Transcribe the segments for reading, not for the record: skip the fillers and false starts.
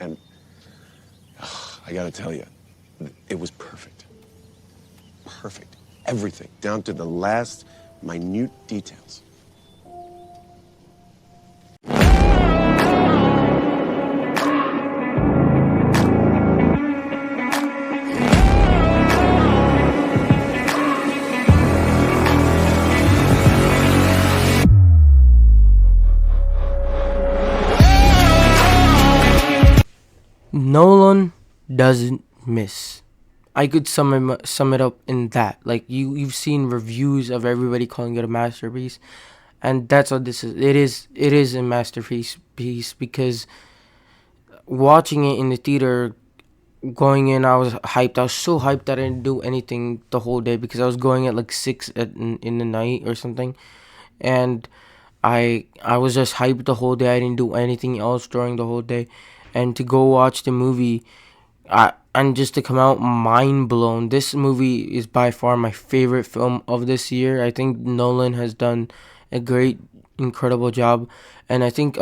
And I gotta tell you, it was perfect. Perfect. Everything, down to the last minute details. Nolan doesn't miss. I could sum it up in that. Like you've seen reviews of everybody calling it a masterpiece, and that's what this is. It is a masterpiece piece because watching it in the theater, going in, I was hyped. I was so hyped that I didn't do anything the whole day because I was going at like 6 in the night or something, and I was just hyped the whole day. I didn't do anything else during the whole day, and to go watch the movie, and just to come out mind blown. This movie is by far my favorite film of this year. I think Nolan has done a great, incredible job, and I think if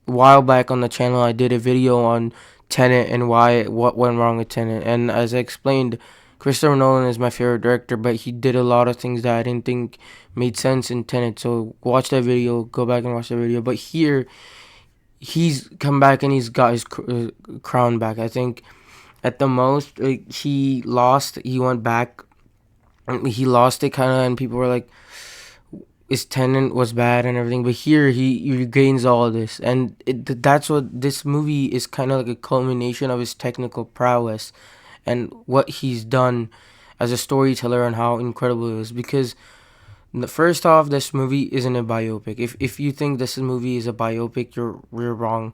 a while back on the channel I did a video on Tenet and what went wrong with Tenet, and as I explained, Christopher Nolan is my favorite director, but he did a lot of things that I didn't think made sense in Tenet. So watch that video, go back and watch that video. But here, he's come back and he's got his crown back. I think at the most, like, he went back, and he lost it kind of, and people were like, his tenant was bad and everything. But here, he regains all of this, and that's what this movie is, kind of like a culmination of his technical prowess and what he's done as a storyteller and how incredible it is. Because the first off, this movie isn't a biopic. If you think this movie is a biopic, you're wrong.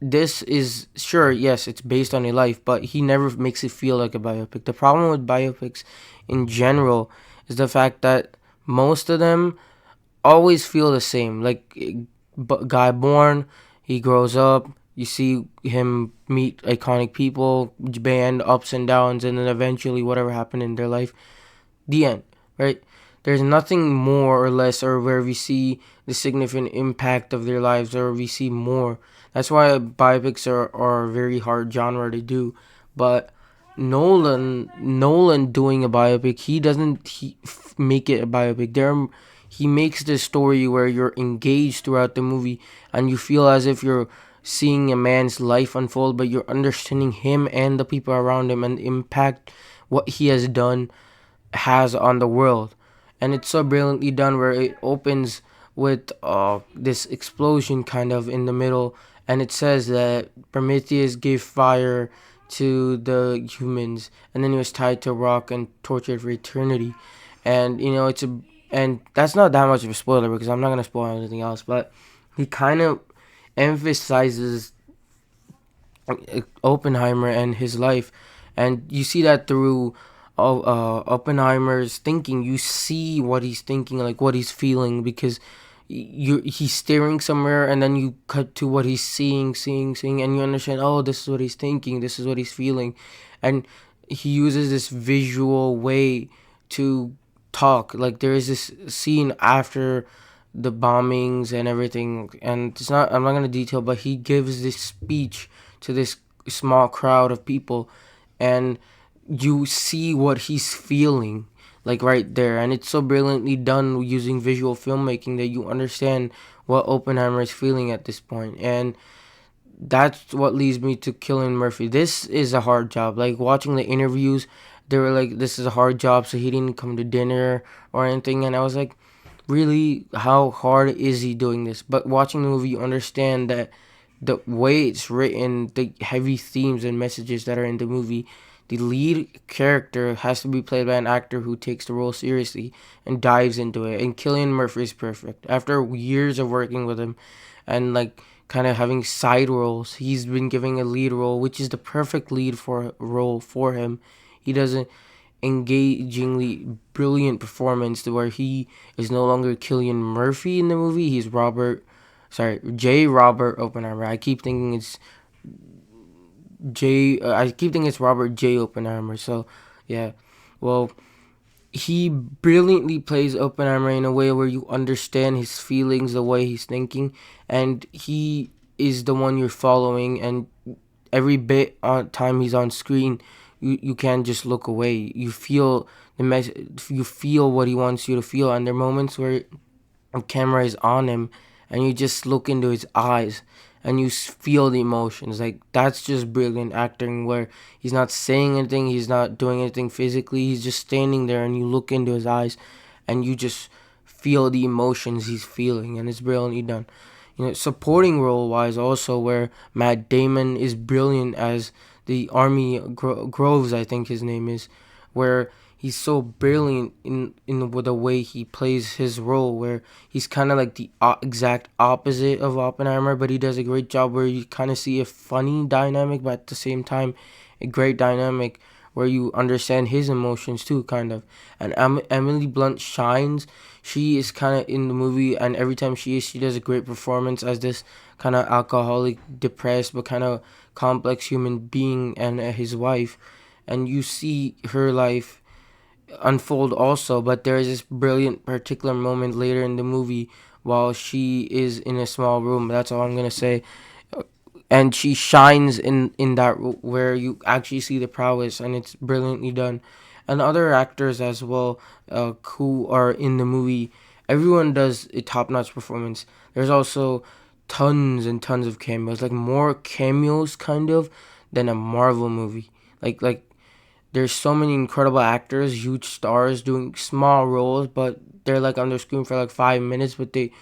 This is, sure, yes, it's based on a life, but he never makes it feel like a biopic. The problem with biopics in general is the fact that most of them always feel the same. Like, guy born, he grows up, you see him meet iconic people, band ups and downs, and then eventually whatever happened in their life, the end, right? There's nothing more or less, or where we see the significant impact of their lives, or we see more. That's why biopics are a very hard genre to do. But Nolan doing a biopic, he doesn't make it a biopic. He makes this story where you're engaged throughout the movie, and you feel as if you're seeing a man's life unfold, but you're understanding him and the people around him and the impact what he has done has on the world. And it's so brilliantly done where it opens with this explosion kind of in the middle, and it says that Prometheus gave fire to the humans, and then he was tied to a rock and tortured for eternity. And and that's not that much of a spoiler because I'm not gonna spoil anything else, but he kind of emphasizes Oppenheimer and his life, and you see that through Oppenheimer's thinking. You see what he's thinking, like what he's feeling, because he's staring somewhere, and then you cut to what he's seeing, and you understand. Oh, this is what he's thinking. This is what he's feeling, and he uses this visual way to talk. Like, there is this scene after the bombings and everything, and it's not. I'm not gonna detail, but he gives this speech to this small crowd of people, and you see what he's feeling, like, right there. And it's so brilliantly done using visual filmmaking that you understand what Oppenheimer is feeling at this point. And that's what leads me to Killian Murphy. This is a hard job. Like, watching the interviews, they were like, this is a hard job, so he didn't come to dinner or anything. And I was like, really, how hard is he doing this? But watching the movie, you understand that the way it's written, the heavy themes and messages that are in the movie, the lead character has to be played by an actor who takes the role seriously and dives into it. And Killian Murphy is perfect. After years of working with him and, like, kind of having side roles, he's been giving a lead role, which is the perfect lead for role for him. He does an engagingly brilliant performance to where he is no longer Killian Murphy in the movie. He's J. Robert Oppenheimer. I keep thinking it's Robert J. Oppenheimer. So, yeah. Well, he brilliantly plays Oppenheimer in a way where you understand his feelings, the way he's thinking, and he is the one you're following, and every bit on time he's on screen, you can't just look away. You feel the you feel what he wants you to feel, and there are moments where the camera is on him and you just look into his eyes and you feel the emotions. Like, that's just brilliant acting, where he's not saying anything, he's not doing anything physically, he's just standing there and you look into his eyes and you just feel the emotions he's feeling, and it's brilliantly done. Supporting role wise also, where Matt Damon is brilliant as the Army Groves, I think his name is, where he's so brilliant in the way he plays his role, where he's kind of like the exact opposite of Oppenheimer, but he does a great job where you kind of see a funny dynamic, but at the same time a great dynamic where you understand his emotions too, kind of. And Emily Blunt shines. She is kind of in the movie, and every time she does a great performance as this kind of alcoholic, depressed, but kind of complex human being, and his wife. And you see her life unfold also, but there is this brilliant particular moment later in the movie while she is in a small room. That's all I'm gonna say. And she shines in that where you actually see the prowess, and it's brilliantly done. And other actors as well, who are in the movie, everyone does a top-notch performance. There's also tons and tons of cameos, like more cameos kind of than a Marvel movie. Like there's so many incredible actors, huge stars doing small roles, but they're like on their screen for like 5 minutes, but they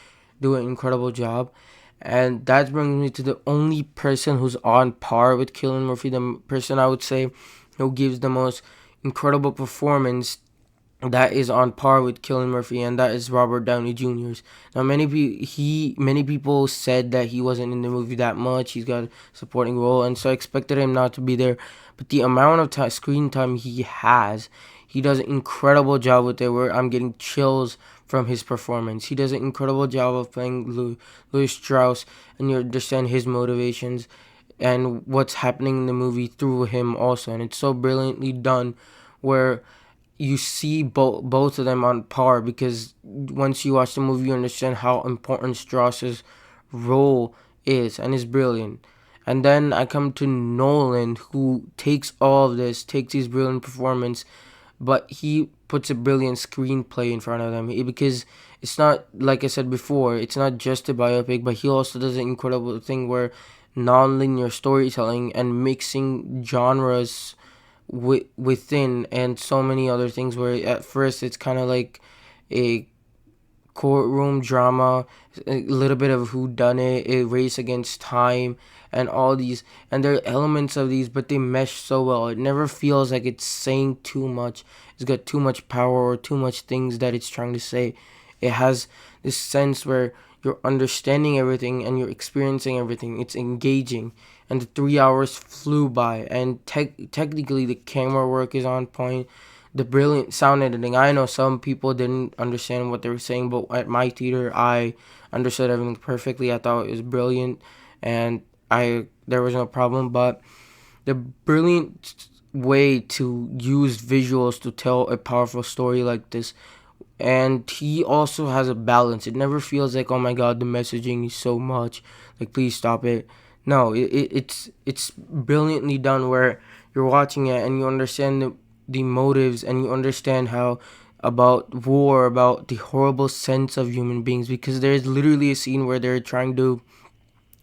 do an incredible job. And that brings me to the only person who's on par with Cillian Murphy, the person I would say who gives the most incredible performance that is on par with Cillian Murphy, and that is Robert Downey Jr.'s. Now, many people said that he wasn't in the movie that much. He's got a supporting role, and so I expected him not to be there. But the amount of screen time he has, he does an incredible job with it. Where I'm getting chills from his performance. He does an incredible job of playing Louis Strauss, and you understand his motivations and what's happening in the movie through him also, and it's so brilliantly done, where you see both of them on par, because once you watch the movie you understand how important Strauss's role is, and is brilliant. And then I come to Nolan, who takes all of this, takes these brilliant performance, but he puts a brilliant screenplay in front of them, because it's not, like I said before, it's not just a biopic, but he also does an incredible thing where non-linear storytelling and mixing genres within, and so many other things, where at first it's kind of like a courtroom drama, a little bit of who done it, a race against time, and all these, and there are elements of these, but they mesh so well. It never feels like it's saying too much. It's got too much power or too much things that it's trying to say. It has this sense where you're understanding everything and you're experiencing everything. It's engaging, and the 3 hours flew by. And technically, the camera work is on point. The brilliant sound editing. I know some people didn't understand what they were saying, but at my theater, I understood everything perfectly. I thought it was brilliant, and I there was no problem. But the brilliant way to use visuals to tell a powerful story like this, and he also has a balance. It never feels like, oh my god, the messaging is so much, like, please stop it. No, it's brilliantly done, where you're watching it and you understand the motives, and you understand how about war, about the horrible sense of human beings, because there's literally a scene where they're trying to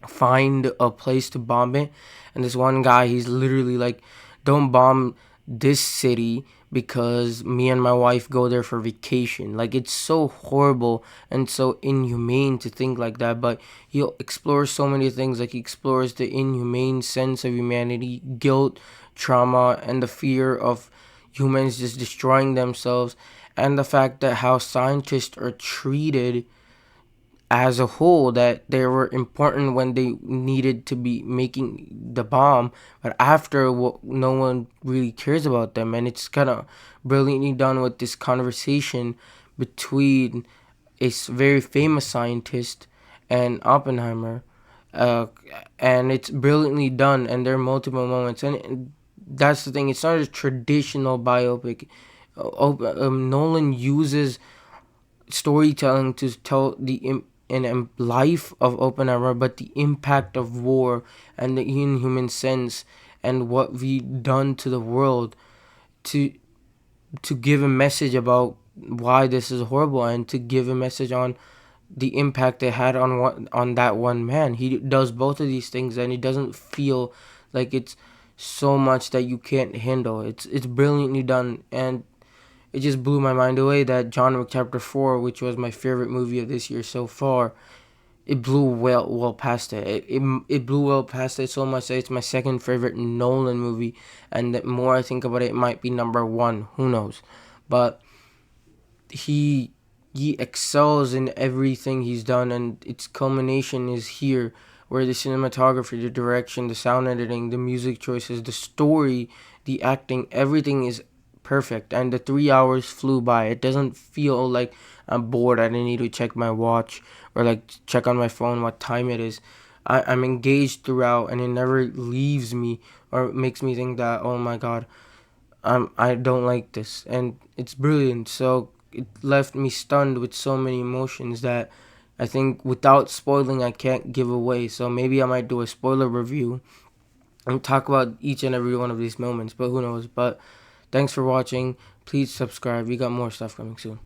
find a place to bomb it, and this one guy, he's literally like, don't bomb this city because me and my wife go there for vacation. Like, it's so horrible and so inhumane to think like that, but he explores so many things. Like, he explores the inhumane sense of humanity, guilt, trauma, and the fear of humans just destroying themselves, and the fact that how scientists are treated as a whole, that they were important when they needed to be making the bomb, but after, no one really cares about them. And it's kind of brilliantly done with this conversation between a very famous scientist and Oppenheimer, uh, and it's brilliantly done, and there are multiple moments, and that's the thing, it's not a traditional biopic. Nolan uses storytelling to tell life of Oppenheimer, but the impact of war and the inhuman sense and what we done to the world to give a message about why this is horrible, and to give a message on the impact it had on that one man. He does both of these things, and it doesn't feel like it's so much that you can't handle. It's brilliantly done, and it just blew my mind away that John Wick Chapter 4, which was my favorite movie of this year so far, it blew well past it. It blew well past it so much that it's my second favorite Nolan movie, and the more I think about it, it might be number one. Who knows? But he he excels in everything he's done, and its culmination is here, where the cinematography, the direction, the sound editing, the music choices, the story, the acting, everything is perfect. And the 3 hours flew by. It doesn't feel like I'm bored. I didn't need to check my watch or like check on my phone what time it is. I'm engaged throughout, and it never leaves me or makes me think that, oh my god, I don't like this, and it's brilliant. So it left me stunned with so many emotions that I think without spoiling I can't give away. So maybe I might do a spoiler review and talk about each and every one of these moments, but who knows. But thanks for watching. Please subscribe. We got more stuff coming soon.